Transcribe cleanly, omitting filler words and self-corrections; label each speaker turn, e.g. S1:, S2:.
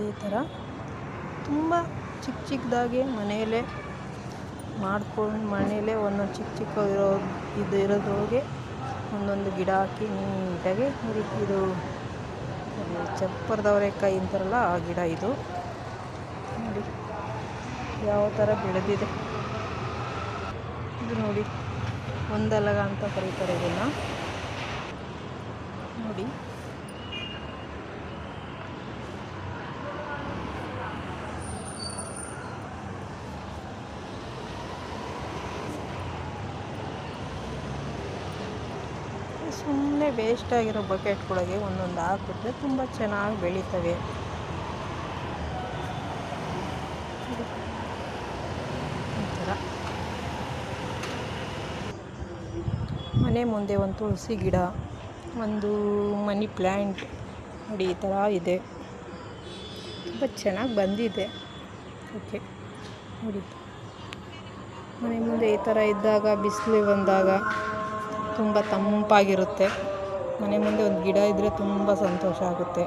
S1: ಈ ಥರ ತುಂಬ ಚಿಕ್ಕ ಚಿಕ್ಕದಾಗಿ ಮನೆಯಲ್ಲೇ ಮಾಡ್ಕೊಂಡು ಮನೆಯಲ್ಲೇ ಒಂದೊಂದು ಚಿಕ್ಕ ಇರೋದ್ರೊಳಗೆ ಒಂದೊಂದು ಗಿಡ ಹಾಕಿ ನೀಟಾಗಿ ಇದು ಚಪ್ಪರದವರೆಕಾಯಿ ಅಂತಾರಲ್ಲ ಆ ಗಿಡ ಇದು ನೋಡಿ ಯಾವ ಥರ ಬೆಳೆದಿದೆ. ಇದು ನೋಡಿ ಒಂದಲಗ ಅಂತ ಕರೀತಾರೆ ಇದನ್ನು ನೋಡಿ. ಸುಮ್ಮನೆ ವೇಸ್ಟ್ ಆಗಿರೋ ಬಕೆಟ್ಗಳಿಗೆ ಒಂದೊಂದು ಹಾಕಿಬಿಟ್ರೆ ತುಂಬ ಚೆನ್ನಾಗಿ ಬೆಳೀತವೆ. ಈ ಥರ ಮನೆ ಮುಂದೆ ಒಂದು ತುಳಸಿ ಗಿಡ, ಒಂದು ಮನಿ ಪ್ಲ್ಯಾಂಟ್ ನೋಡಿ ಈ ಥರ ಇದೆ. ತುಂಬ ಚೆನ್ನಾಗಿ ಬಂದಿದೆ. ಓಕೆ ನೋಡಿ, ಮನೆ ಮುಂದೆ ಈ ಥರ ಇದ್ದಾಗ ಬಿಸಿಲು ಬಂದಾಗ ತುಂಬ ತಂಪಾಗಿರುತ್ತೆ. ಮನೆ ಮುಂದೆ ಒಂದು ಗಿಡ ಇದ್ದರೆ ತುಂಬ ಸಂತೋಷ ಆಗುತ್ತೆ.